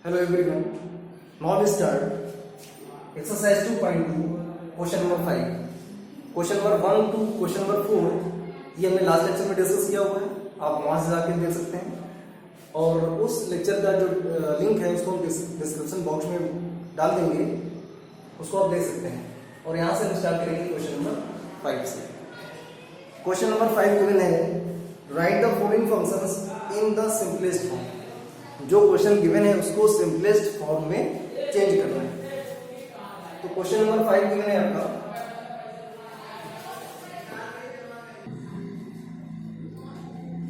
Hello everyone. Now we start exercise 2.2 question number 5. Question number 1 to question number 4 ये हमने last lecture में discuss किया हुआ है. आप वहां से जाके देख सकते हैं और उस लेक्चर का जो लिंक है उसको हम डिस्क्रिप्शन बॉक्स में डाल देंगे, उसको आप देख सकते हैं. और यहाँ से हम स्टार्ट करेंगे क्वेश्चन नंबर 5 से. क्वेश्चन नंबर 5 गिवन है right the following functions in the simplest form. जो क्वेश्चन गिवन है उसको सिंपलेस्ट फॉर्म में चेंज करना है. तो क्वेश्चन नंबर 5 गिवन है आपका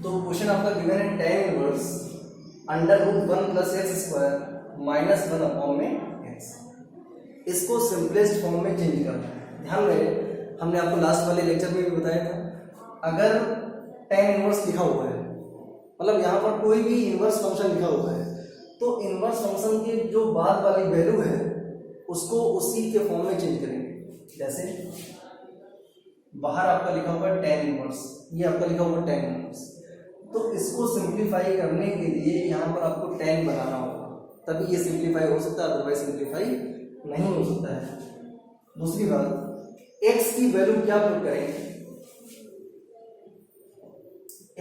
तो क्वेश्चन आपका गिवन है tan inverse under root 1 plus x square minus 1 upon में एक्स. इसको सिंपलेस्ट फॉर्म में चेंज करना है. ध्यान रहे हमने आपको लास्ट वाले लेक्चर में भी बताया था, अगर tan इनवर्स लिखा हुआ है मतलब यहाँ पर कोई भी इनवर्स फंक्शन लिखा हुआ है तो इनवर्स फंक्शन की जो बाद वाली वैल्यू है उसको उसी के फॉर्म में चेंज करेंगे. जैसे बाहर आपका लिखा हुआ है tan इनवर्स, ये आपका लिखा हुआ है tan इनवर्स, तो इसको सिंप्लीफाई करने के लिए यहाँ पर आपको tan बनाना होगा, तभी ये सिंप्लीफाई हो सकता है, अदरवाइज सिंप्लीफाई नहीं हो सकता है. दूसरी बात, x की वैल्यू क्या पुट करेंगे,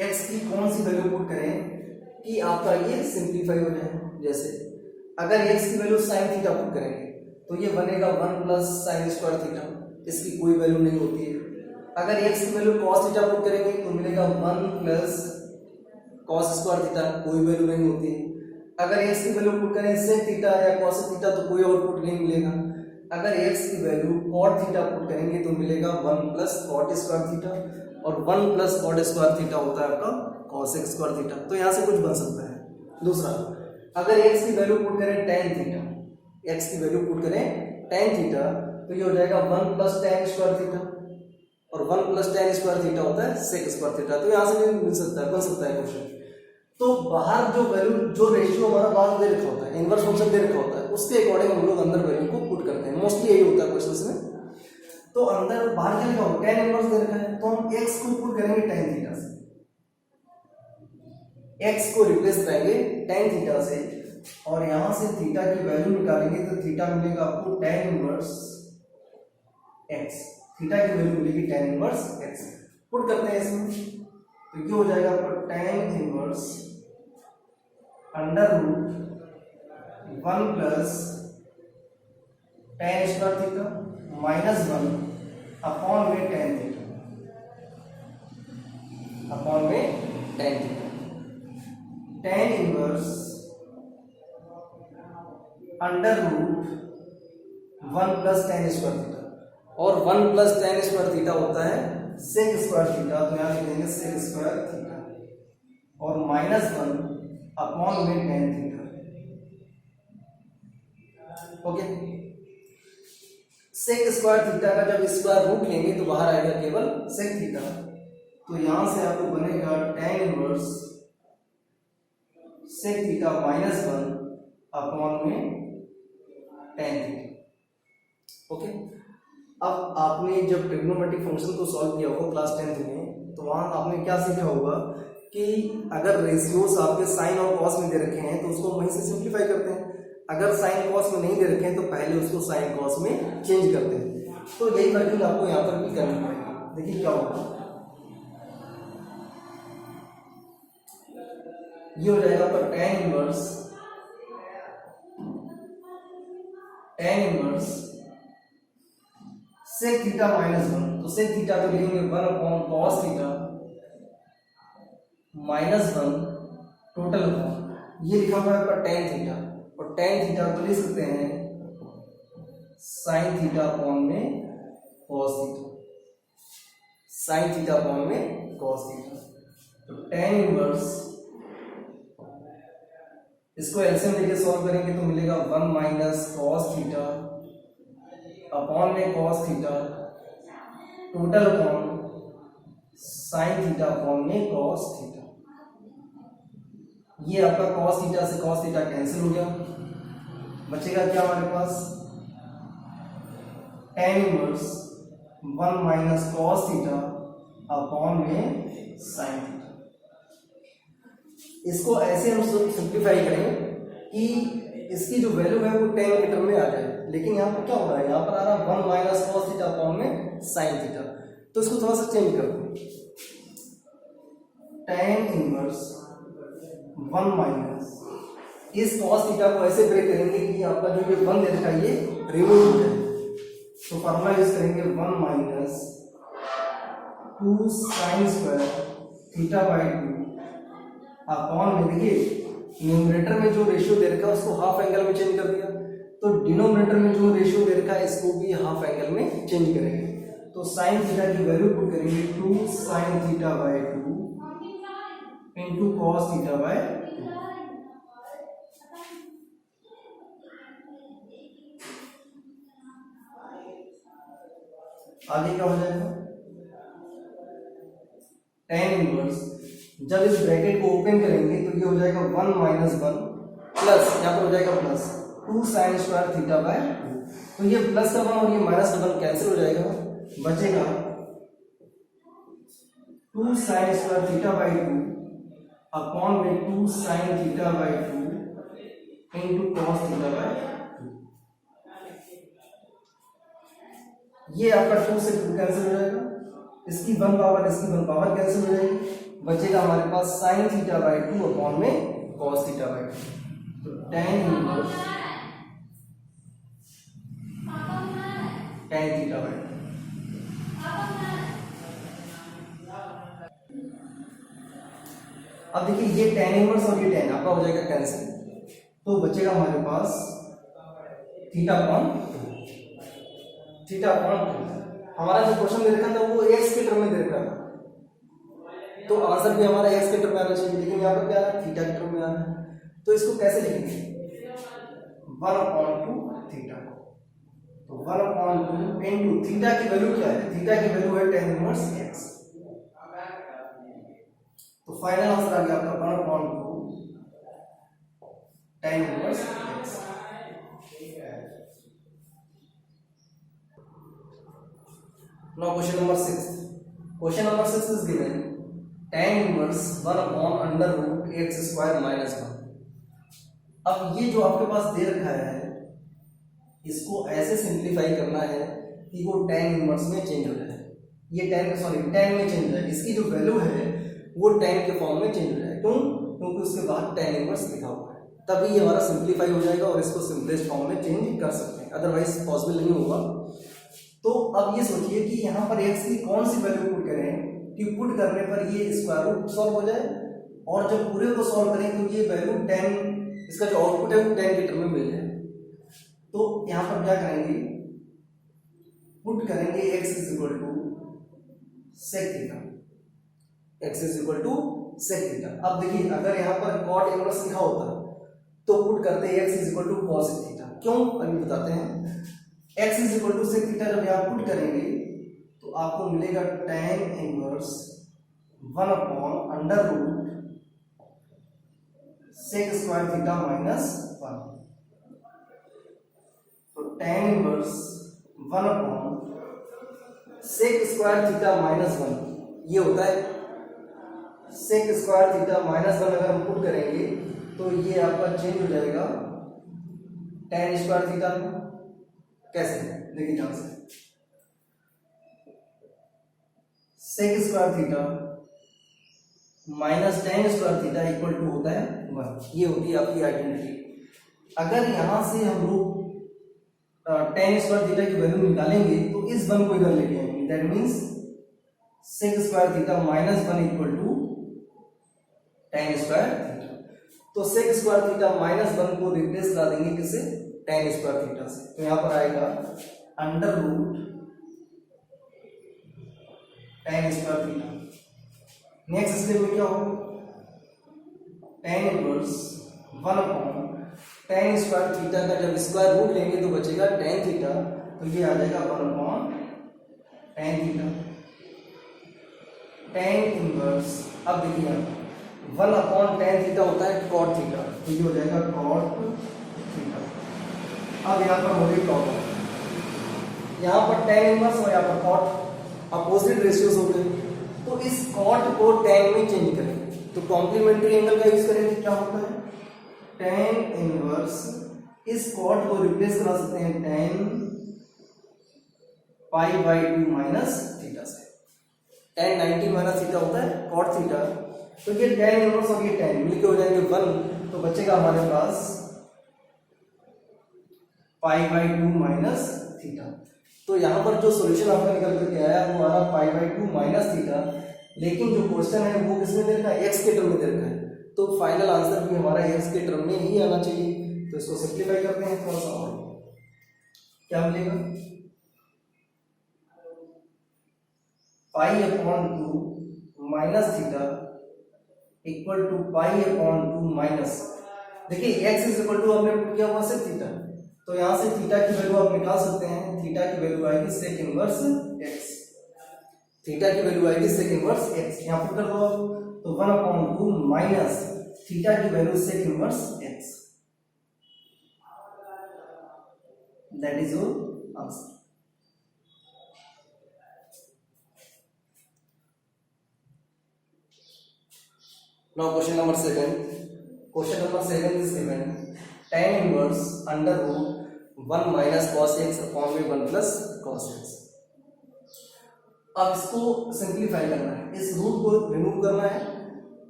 x की कौन सी वैल्यू पुट करें कि आपका ये सिंप्लीफाई हो जाए. जैसे अगर x की वैल्यू sin थीटा पुट करेंगे तो ये बनेगा 1 प्लस साइन स्क्वायर थीटा, इसकी कोई वैल्यू नहीं होती है. अगर x की वैल्यू cos थीटा पुट करेंगे तो मिलेगा 1 प्लस cos स्क्वायर थीटा, कोई वैल्यू नहीं होती है. अगर x की वैल्यू पुट करें sec थीटा या cos थीटा तो कोई आउटपुट नहीं मिलेगा. अगर x की वैल्यू cot थीटा पुट करेंगे तो मिलेगा 1 प्लस cot स्क्वायर थीटा, और 1 प्लस cot स्क्वायर थीटा होता है आपका cos स्क्वायर थीटा. तो यहाँ से कुछ बन सकता है. दूसरा, अगर x की वैल्यू पुट करें tan थीटा, x की वैल्यू पुट करें tan थीटा तो ये हो जाएगा 1 प्लस tan स्क्वायर थीटा, और 1 प्लस tan स्क्वायर थीटा होता है sec स्क्वायर थीटा. तो यहाँ से भी मिल सकता है, बन सकता है क्वेश्चन. तो बाहर जो वैल्यू जो रेशियो हमारा बाहर दे रखा होता है, इनवर्स फंक्शन दे रखा होता है, उसके अकॉर्डिंग हम लोग अंदर वैल्यू को पुट करते हैं. मोस्टली यही होता है क्वेश्चन में. तो अंदर बाहर क्या लिखा होगा, tan इनवर्स दे रखा है तो हम x को पुट करेंगे tan थीटा से, x को रिप्लेस करेंगे tan थीटा से, और यहां से थीटा की वैल्यू निकालेंगे तो थीटा मिलेगा आपको tan इनवर्स x. थीटा की वैल्यू मिलेगी tan इनवर्स x. पुट करते हैं इसमें तो ये हो जाएगा आपका tan inverse under root 1 plus tan square theta minus 1 upon में tan थीटा, अपॉन में tan theta. tan inverse under root 1 plus tan square theta, और 1 प्लस tan स्क्वायर थीटा होता है sec स्क्वायर थीटा, तो यहाँ लिखेंगे sec स्क्वायर थीटा, और minus 1 upon में tan theta. Okay, sec square theta का जब स्क्वायर रूट लेंगे तो बाहर आएगा केवल sec थीटा. तो यहां से आपको बनेगा tan inverse sec theta minus 1 upon में tan थीटा. ओके, अब आपने जब ट्रिग्नोमेट्रिक फंक्शन को सॉल्व किया होगा क्लास 10th में, तो वहां आपने क्या सीखा होगा कि अगर रेशियोज आपके साइन और कॉस में दे रखे हैं तो उसको वहीं से सिंप्लीफाई करते हैं. अगर साइन कॉस में नहीं दे रखे हैं तो पहले उसको साइन कॉस में चेंज करते हैं. तो यही वर्किंग आपको यहाँ पर भी करनी पड़ेगी. देखिए क्या होगा, ये हो जाएगा आपका tan inverse sec theta minus 1, तो sec थीटा तो लिखेंगे 1 upon cos theta minus 1 total upon, ये लिखा हुआ है आपका tan थीटा, और tan थीटा को लिख सकते हैं sin थीटा अपॉन में cos theta, sin theta upon में cos थीटा. तो tan इनवर्स इसको एलसीएम लेके सॉल्व करेंगे तो मिलेगा 1 माइनस cos थीटा अपॉन में cos theta total upon sin theta upon में cos थीटा. ये आपका cos थीटा से cos थीटा कैंसिल हो गया, बचेगा क्या हमारे पास tan inverse 1 minus cos theta upon में sin थीटा. इसको ऐसे हम सिंप्लीफाई करें कि इसकी जो वैल्यू है वो tan के टर्म में आ जाए, लेकिन यहाँ पर क्या हो रहा है, यहाँ पर आ रहा है 1 माइनस cos थीटा अपॉन में sin थीटा। तो इसको थोड़ा सा चेंज कर दो, tan इनवर्स 1 माइनस, इस cos थीटा को ऐसे ब्रेक करेंगे कि आपका जो ये 1 दे रखा है ये रिमूव हो जाए। तो फॉर्मूला यूज करेंगे 1 minus 2 sin square theta by 2 upon में, देखिए न्यूमरेटर में जो रेशियो दे रखा है उसको हाफ एंगल में चेंज कर दिया, तो डिनोमिनेटर में जो रेशियो दे रखा है इसको भी हाफ एंगल में चेंज करेंगे। तो sin थीटा की वैल्यू पुट करेंगे 2 sin theta by 2 into cos theta by 2। आगे क्या हो जाएगा, tan इनवर्स, जब इस ब्रैकेट को ओपन करेंगे तो ये हो जाएगा 1 माइनस 1 प्लस, यहाँ पर हो जाएगा plus 2 sine square theta by 2। तो ये प्लस का 1 और ये माइनस का 1 कैंसिल हो जाएगा, बचेगा 2 sine square theta by 2 upon में 2 sine theta by 2 into cos theta by 2। ये आपका 2 से 2 कैंसिल हो जाएगा, इसकी 1 पावर कैंसिल हो जाएगी, बचेगा हमारे पास sin थीटा बाई 2 अपॉन में cos थीटा बाई 2। तो tan inverse tan theta by 2। अब देखिए ये tan इनवर्स और ये tan आपका हो जाएगा कैंसिल, तो बचेगा हमारे पास थीटा अपॉन 2। थीटा अपॉन 2 हमारा जो क्वेश्चन दे रखा था वो x के टर्म में दे रखा था, तो आंसर भी हमारा x के टर्म में आना चाहिए, लेकिन यहाँ पर क्या है, थीटा के टर्म में आ रहा है। तो इसको कैसे लिखेंगे, 1/2 थीटा। तो 1/2 इंटू थीटा की वैल्यू क्या है, थीटा की वैल्यू है tan इनवर्स x। तो फाइनल आंसर आ गया आपका 1/2 tan inverse x। Now question number 6. Question number 6 is given tan inverse 1 upon under root x square minus 1। अब ये जो आपके पास दे रखा है इसको ऐसे सिंप्लीफाई करना है कि वो tan इनवर्स में चेंज हो जाए, ये tan में चेंज हो जाए, इसकी जो वैल्यू है वो tan के फॉर्म में चेंज हो जाए। क्यों, क्योंकि उसके बाद tan इनवर्स लिखा हुआ है, तभी ये हमारा सिंप्लीफाई हो जाएगा और इसको सिंपलेस्ट फॉर्म में चेंज कर सकते हैं, अदरवाइज पॉसिबल नहीं होगा। तो अब ये सोचिए कि यहाँ पर x की कौन सी वैल्यू पुट करें कि पुट करने पर ये स्क्वायर रूट सॉल्व हो जाए, और जब पूरे को सॉल्व करें तो ये वैल्यू 10, इसका जो आउटपुट है वो 10 के टर्म में मिल जाए। तो यहाँ पर क्या करेंगे, पुट करेंगे x is equal to sec theta, x is equal to sec theta. अब देखिए अगर यहाँ पर कॉट इनवर्स लिखा होता तो पुट करते x is equal to cos theta. क्यों, अभी बताते हैं। x is equal to sec theta जब यहाँ पुट करेंगे तो आपको मिलेगा tan inverse 1 upon under root sec square theta minus 1। तो tan inverse 1 upon sec square theta minus 1 ये होता है सेक स्क्वायर थीटा माइनस 1। अगर हम पुट करेंगे तो ये आपका चेंज हो जाएगा tan स्क्वायर थीटा में। कैसे, देखिए ध्यान से, sec square theta minus tan square theta equal to होता है 1। ये होती है आपकी आइडेंटिटी। अगर यहां से हम लोग tan स्क्वायर थीटा की वैल्यू निकालेंगे तो इस 1 को इधर लेके आएंगे, that means sec square theta minus 1 equal to tan square theta. तो सेक स्क्वायर थीटा माइनस 1 को रिप्लेस करा देंगे किससे, tan स्क्वायर थीटा से। तो यहां पर आएगा under root tan square theta. Next step में क्या होगा, tan inverse 1 upon tan square theta का जब स्क्वायर रूट लेंगे तो बचेगा tan थीटा, तो ये आ जाएगा 1 upon tan theta. tan inverse, अब देखिए 1 अपॉन tan थीटा होता है cot थीटा, तो ये हो जाएगा cot थीटा। अब यहाँ पर होगी प्रॉब्लम, यहाँ पर tan इनवर्स और यहाँ पर cot अपोजिट रेशियोज हो गए, तो इस cot को tan में चेंज करें तो कॉम्प्लीमेंट्री एंगल का यूज करेंगे। क्या होता है, tan इनवर्स इस कॉट को रिप्लेस करा सकते हैं tan π/2 माइनस थीटा से। tan 90 माइनस थीटा होता है cot थीटा, तो ये tan इनवर्स और ये tan मिलके हो जाएंगे 1, तो बचेगा हमारे पास π/2 माइनस थीटा। तो यहाँ पर जो सॉल्यूशन आपका निकल करके आया वो आ रहा π/2 माइनस थीटा, लेकिन जो क्वेश्चन है वो किसमें दे रखा है, x के टर्म में दे रखा है, तो फाइनल आंसर भी हमारा x के टर्म में ही आना चाहिए। तो इसको सिंप्लीफाई करते हैं थोड़ा सा और, क्या मिलेगा, π/2 minus theta equal to π/2 minus, देखिए x इज इक्वल टू हमने पुट किया हुआ सिर्फ थीटा, तो यहाँ से थीटा की वैल्यू आप निकाल सकते हैं, थीटा की वैल्यू आएगी sec इनवर्स x, थीटा की वैल्यू आएगी sec इनवर्स x, यहाँ पुट कर दो आप, तो 1/2 माइनस थीटा की value sec inverse x, that is your answer. Now question number 7. Question number 7 is given tan inverse under root 1 minus cos x upon में 1 plus cos x। अब इसको simplify करना है, इस रूट को रिमूव करना है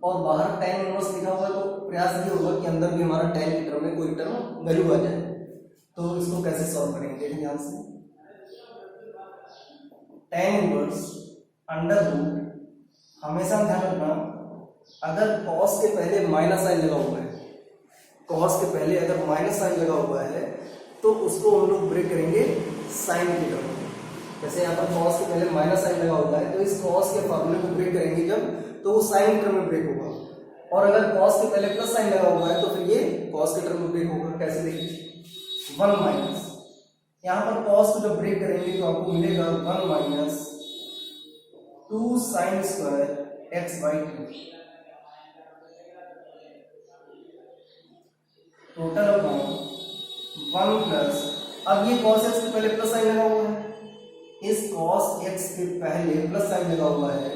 और बाहर tan इनवर्स लिखा हुआ है, तो प्रयास ये होगा कि अंदर भी हमारा tan की टर्म में कोई टर्म वैल्यू आ जाए। तो इसको कैसे सॉल्व करेंगे, देखिए ध्यान से, tan इनवर्स अंडर रूट, हमेशा ध्यान रखना अगर cos के पहले माइनस साइन लगा हुआ है, cos के पहले अगर माइनस साइन लगा हुआ है तो उसको हम लोग ब्रेक करेंगे साइन की टर्म। जैसे यहाँ पर cos के पहले माइनस साइन लगा हुआ है तो इस cos के फॉर्मूले को ब्रेक करेंगे जब, तो वो साइन की टर्म में ब्रेक होगा, और अगर cos के पहले प्लस साइन लगा हुआ है तो फिर ये cos के टर्म में ब्रेक होगा। कैसे देखिए, 1 माइनस, यहाँ पर cos को जब ब्रेक करेंगे तो आपको मिलेगा 1 minus 2 sine square x/2 total upon 1 plus, अब ये cos x के पहले प्लस साइन लगा हुआ है, इस cos x के पहले प्लस साइन लगा हुआ है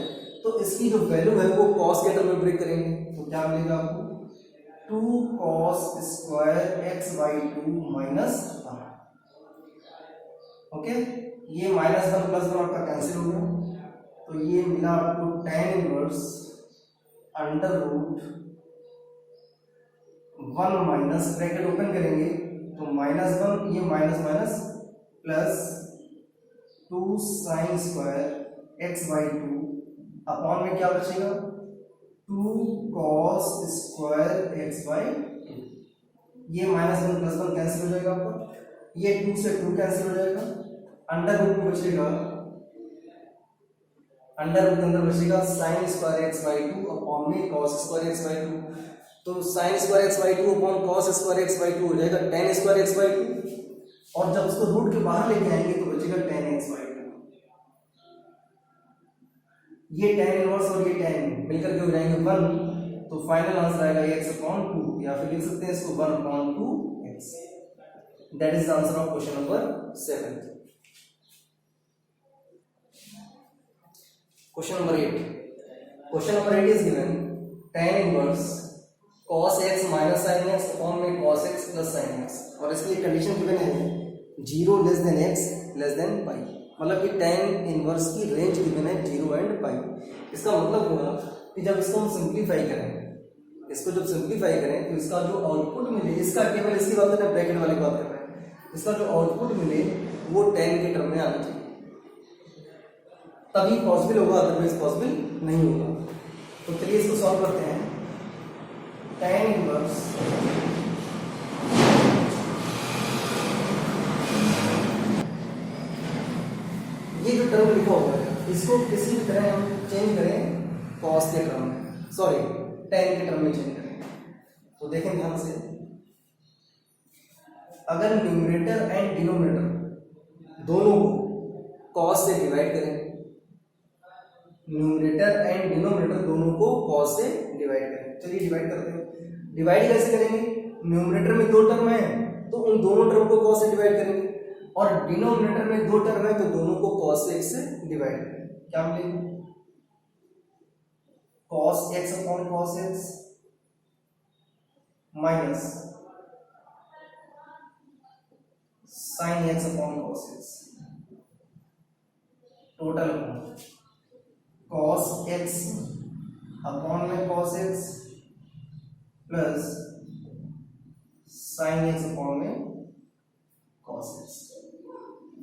तो इसकी जो वैल्यू है वो cos के टर्म में ब्रेक करेंगे, तो क्या मिलेगा आपको, 2 cos square x/2 minus 1। Okay, ये -1 + 1 आपका कैंसिल हो गया, तो ये मिला आपको tan inverse under root 1 minus, bracket open करेंगे तो -1, ये minus minus plus 2 sine square x/2 upon में क्या बचेगा, 2 cos स्क्वायर x/2, ये -1 + 1 कैंसिल हो जाएगा आपका, ये 2 से 2 कैंसिल हो जाएगा, अंडर रूट में बचेगा, अंडर रूट के अंदर बचेगा साइन स्क्वायर x/2 अपॉन में cos स्क्वायर x/2, तो sign square x/2 upon cos square x/2 हो जाएगा tan स्क्वायर x/2, और जब उसको रूट के बाहर लेके आएंगे तो बचेगा tan x/2। ये tan इनवर्स और ये tan मिलकर के हो जाएंगे 1, तो फाइनल आंसर आएगा x/2, या फिर लिख सकते हैं इसको 1/2x। That is the answer of question number 7। Question number 8। Question number 8 is given tan inverse cos x minus sin x upon में cos x plus sin x, और इसकी कंडीशन गिवन है 0 less than x less than pi, मतलब कि tan inverse की range given है 0 and pi. इसका मतलब होगा कि जब इसको हम सिंप्लीफाई करें, इसको जब सिंप्लीफाई करें तो इसका जो आउटपुट मिले, इसका केवल इसकी बात कर रहे हैं, ब्रैकेट वाली बात कर रहे हैं, इसका जो आउटपुट मिले वो tan के टर्म में आना चाहिए, तभी पॉसिबल होगा, अदरवाइज पॉसिबल नहीं होगा। तो चलिए इसको सॉल्व करते हैं। tan इनवर्स ये जो टर्म लिखा हुआ है इसको किसी भी तरह हम चेंज करें cos के टर्म में, सॉरी tan के टर्म में चेंज करें, तो देखें ध्यान से, अगर न्यूमरेटर एंड डिनोमिनेटर दोनों को cos से डिवाइड करें, न्यूमरेटर एंड डिनोमिनेटर दोनों को cos से डिवाइड करें, चलिए डिवाइड करते हैं। डिवाइड कैसे करेंगे, न्यूमरेटर में 2 टर्म है तो उन दोनों टर्म को cos से डिवाइड करेंगे, और डिनोमिनेटर में 2 टर्म है तो दोनों को cos x से डिवाइड करेंगे, क्या मिलेगा, cos x upon cos x minus sine x upon cos x, total cos x upon में cos x plus sine x upon में कॉस एक्स।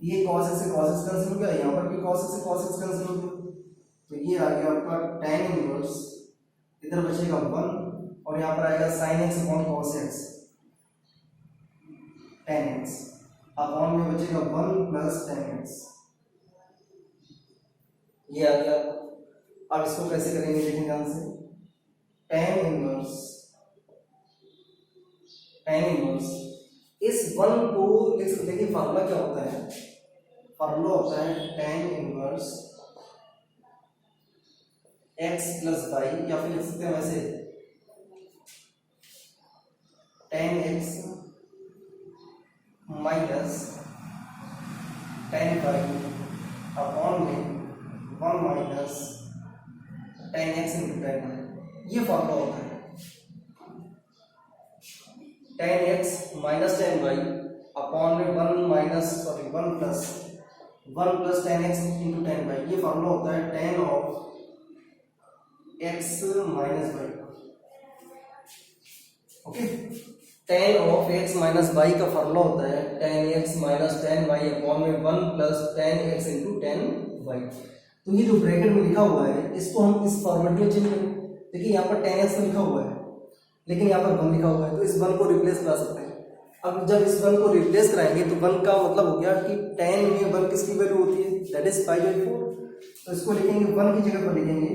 ये कॉस एक्स से कॉस एक्स कैंसिल हो गया, यहाँ पर भी कॉस एक्स से कॉस एक्स कैंसिल हो गया, तो ये आ गया आपका tan इनवर्स, इधर बचेगा 1 और यहाँ पर आएगा sin x upon cos x, tan x upon में बचेगा 1 प्लस tan x, ये आ गया। अब इसको कैसे करेंगे देखें ध्यान से, tan इनवर्स इस 1 को लिख सकते हैं कि फार्मूला क्या होता है, फार्मूला होता है tan inverse x plus y, या फिर लिख सकते हैं वैसे tan x minus tan y upon में 1 minus tan x into tan y, ये फॉर्मूला होता है। tan x minus tan y upon में 1 plus tan x into tan y, ये फॉर्मूला होता है tan of x minus y. Okay, tan of x minus y का formula होता है tan x minus tan y upon में 1 plus tan x into tan y। तो ये जो ब्रैकेट में लिखा हुआ है इसको हम इस फॉर्मेट में चेंज करें। देखिए यहाँ पर tan x लिखा हुआ है लेकिन यहाँ पर 1 लिखा हुआ है, तो इस 1 को रिप्लेस करा सकते हैं। अब जब इस 1 को रिप्लेस कराएंगे तो 1 का मतलब हो गया कि tan में 1 किसकी वैल्यू होती है, दैट इज 5/4। तो इसको लिखेंगे 1 की जगह पर लिखेंगे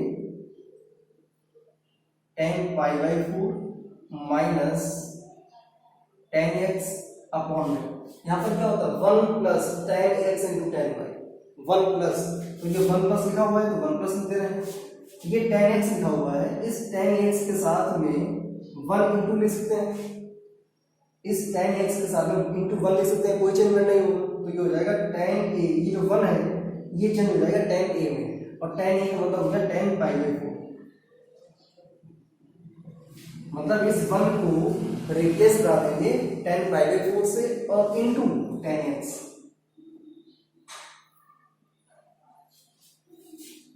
tan π/4 minus tan x upon में, यहाँ पर क्या होता है 1 plus tan x into tan y, 1 plus, तो ये 1 प्लस लिखा हुआ है तो 1 प्लस लिखते रहे, ये tan x लिखा हुआ है, इस tan x के साथ में 1 इंटू लिख सकते हैं, इस tan x के साथ में इंटू 1 लिख सकते हैं, कोई चेंजमेंट नहीं होगा, तो ये हो जाएगा tan a, ये जो 1 है ये चेंज हो जाएगा tan a में, और tan a का मतलब हो गया tan π/4, मतलब इस 1 को रिप्लेस करा देंगे tan π/4 से और into tan x।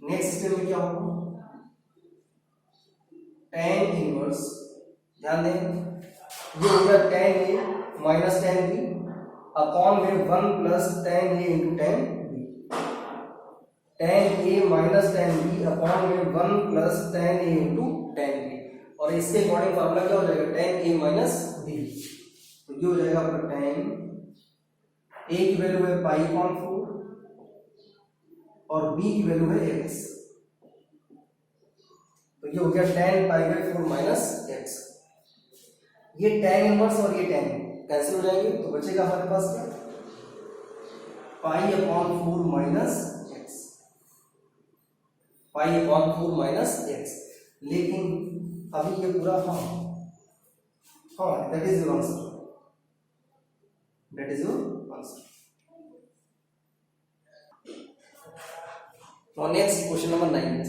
Next step में क्या होगा, tan इनवर्स, ध्यान दें ये हो गया tan a minus tan b upon में 1 plus tan a into tan b, tan a minus tan b upon में 1 plus tan a into tan b, और इसके अकॉर्डिंग फॉर्मूला क्या हो जाएगा tan a माइनस b, तो ये हो जाएगा आपका tan a की वैल्यू है π/4 और b की वैल्यू है x, तो ये हो गया tan π/4 माइनस x। ये tan इनवर्स और ये tan कैंसिल हो जाएंगे, तो बचेगा हमारे पास क्या π/4 माइनस x, π/4 माइनस x। लेकिन अभी ये पूरा that is your answer, that is your answer. Now next question number 9.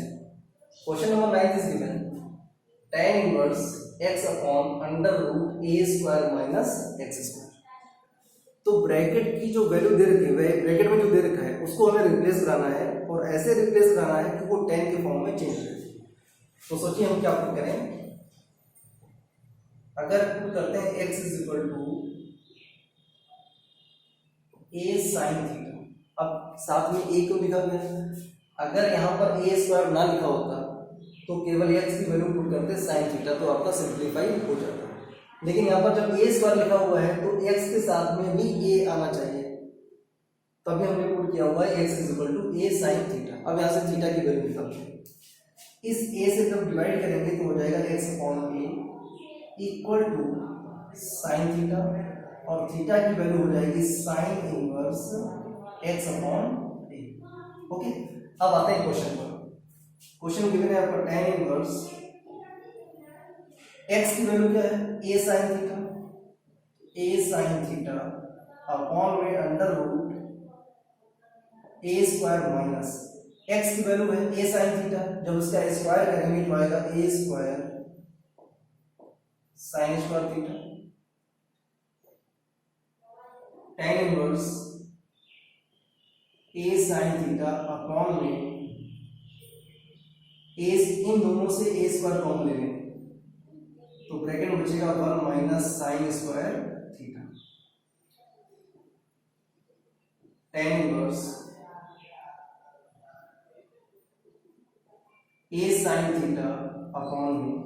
Question number 9 is given tan inverse x upon under root a square minus x square। तो bracket की जो value दे रखी है, bracket में जो दे रखा है उसको हमें रिप्लेस कराना है, और ऐसे रिप्लेस कराना है कि वो tan के फॉर्म में चेंज हो। तो सोचिए हम क्या पुट करें, अगर पुट करते हैं x is equal to a sin theta, अब साथ में a क्यों लिखा गया है, अगर यहाँ पर a स्क्वायर ना लिखा होता तो केवल x की वैल्यू पुट करते sin थीटा, तो आपका सिंप्लीफाई हो जाता है। लेकिन यहाँ पर जब a स्क्वायर लिखा हुआ है तो x के साथ में भी a आना चाहिए, तभी हमने पुट किया हुआ है x is equal to a sin theta. अब यहाँ से थीटा की वैल्यू निकालते हैं, इस a से जब डिवाइड करेंगे तो हो जाएगा x upon a equal to sin theta, और थीटा की वैल्यू हो जाएगी sin inverse x upon a। Okay, अब आते हैं क्वेश्चन पर। क्वेश्चन गिवन है आपका tan इनवर्स x की वैल्यू क्या है a sin थीटा अपॉन में under root a square minus x की वैल्यू है a sin थीटा, जब इसका स्क्वायर करेंगे तो आएगा a square sin square theta. tan inverse a sin theta upon में a, इन दोनों से a स्क्वायर कॉमन ले लेंगे तो ब्रैकेट में बचेगा 1 minus sine square theta. tan inverse a sin theta upon में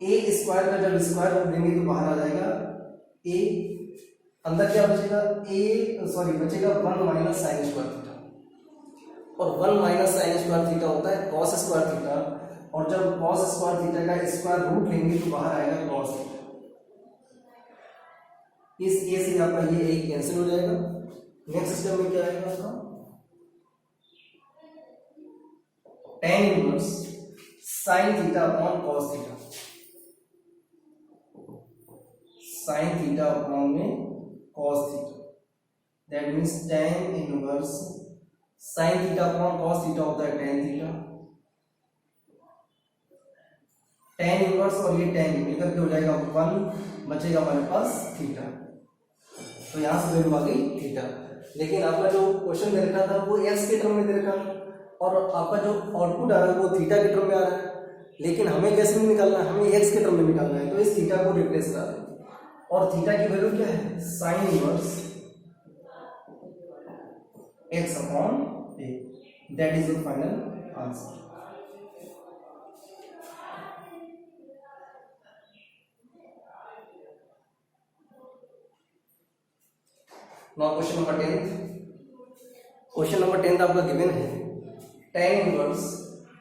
a स्क्वायर का जब स्क्वायर रूट देंगे तो बाहर आ जाएगा a, अंदर क्या बचेगा बचेगा 1 माइनस साइन स्क्वायर थीटा, और 1 माइनस साइन स्क्वायर थीटा होता है कॉस स्क्वायर थीटा, और जब कॉस स्क्वायर थीटा का स्क्वायर रूट लेंगे तो बाहर आएगा कॉस थीटा। इस ए से आपका ये एक कैंसिल हो जाएगा। नेक्स्ट स्टेप में क्या आएगा आपका tan inverse sine theta upon cos theta, sine theta upon में cos theta, that means tan inverse sine theta upon cos theta होता है tan थीटा। tan इनवर्स और ये tan मिलकर के हो जाएगा 1, बचेगा हमारे पास थीटा, तो यहां से वैल्यू आ गई थीटा। लेकिन आपका जो क्वेश्चन दे रखा था वो x के टर्म में दे रखा था और आपका जो आउटपुट आ रहा है वो थीटा के टर्म में आ रहा है, लेकिन हमें कैसे में निकालना है, हमें x के टर्म में निकालना है, तो इस थीटा को रिप्लेस करा दें और थीटा की वैल्यू क्या है sine inverse x upon a, that is your final answer. Now question number 10। Question number 10 आपका गिवन है tan inverse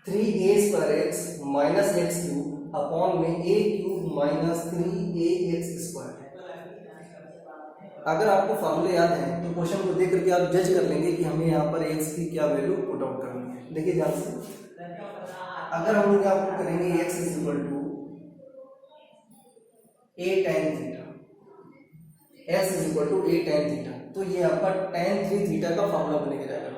3a square x minus x cube upon में a cube minus 3ax square. अगर आपको फॉर्मूले याद है तो क्वेश्चन को देख करके आप जज कर लेंगे कि हमें यहाँ पर x की क्या वैल्यू पुट आउट करनी है। देखिए ध्यान से, अगर हम लोग यहाँ पुट करेंगे x is equal to a tan theta, x is equal to a tan theta, तो ये आपका tan 3 थीटा का फॉर्मूला बनेगा जाएगा।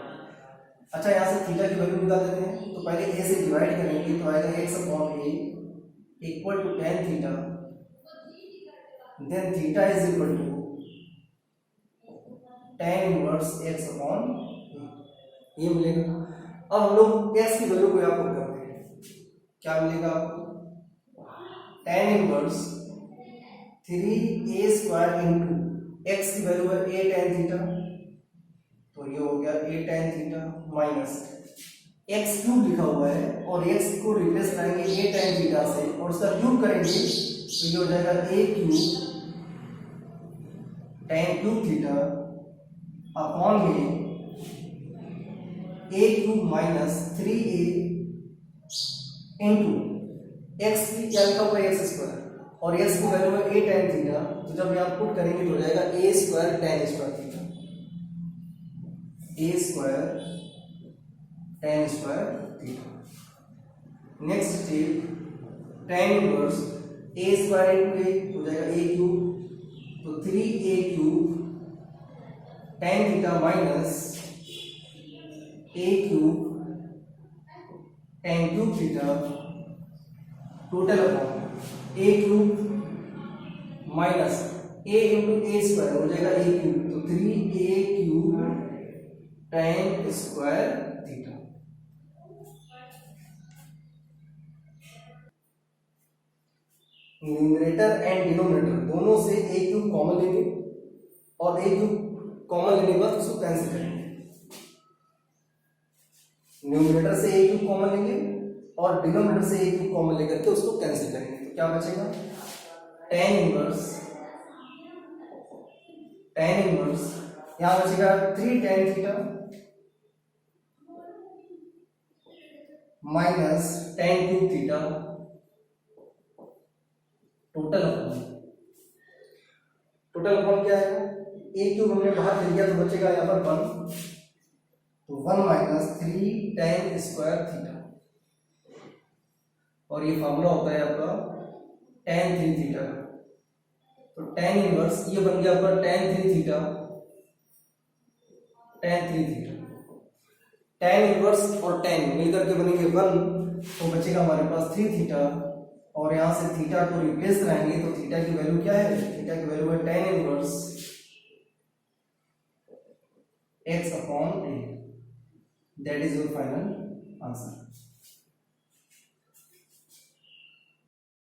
अच्छा यहाँ से थीटा की वैल्यू निकाल देते हैं, तो पहले a से डिवाइड करेंगे तो आएगा x upon a equal to tan theta, then theta is equal to tan inverse x upon ये मिलेगा। अब हम लोग x की वैल्यू को यहाँ पुट करते हैं, क्या मिलेगा आपको tan inverse 3a square into x की वैल्यू है a tan थीटा, तो ये हो गया a tan theta minus x cube लिखा हुआ है और x को रिप्लेस करेंगे a tan थीटा से और उसका क्यूब करेंगे तो ये हो जाएगा a cube tan cube theta upon में a cube minus 3a into x की क्या लिखा हुआ है x स्क्वायर और x की वैल्यू है a tan थीटा, तो जब यहाँ पुट करेंगे तो हो जाएगा a square tan square theta, a square tan square theta. Next step tan inverse a square into a हो जाएगा a क्यूब, तो 3a cube tan theta minus a cube tan cube theta total upon a cube minus a into a square हो जाएगा a cube, तो 3a cube tan square theta. Numerator and denominator दोनों से a cube common लेंगे और a cube common लेने के बाद उसको कैंसिल करेंगे। न्यूमरेटर से a क्यूब कॉमन लेंगे और डिनोमिनेटर से a क्यूब कॉमन लेकर के उसको कैंसिल करेंगे, तो क्या बचेगा tan इनवर्स यहां बचेगा 3 tan theta minus tan cube theta total upon क्या है a क्यूब हमने बाहर ले लिया तो बचेगा यहाँ पर 1, तो 1 माइनस 3 tan स्क्वायर थीटा और ये फॉर्मूला होता है आपका tan 3 थीटा का, तो tan इनवर्स ये बन गया आपका tan 3 थीटा tan इनवर्स और tan मिलकर के बनेंगे 1, तो बचेगा हमारे पास 3 थीटा और यहां से थीटा को रिप्लेस कराएंगे तो थीटा की वैल्यू क्या है, थीटा की वैल्यू है tan inverse x upon a, that is your final answer.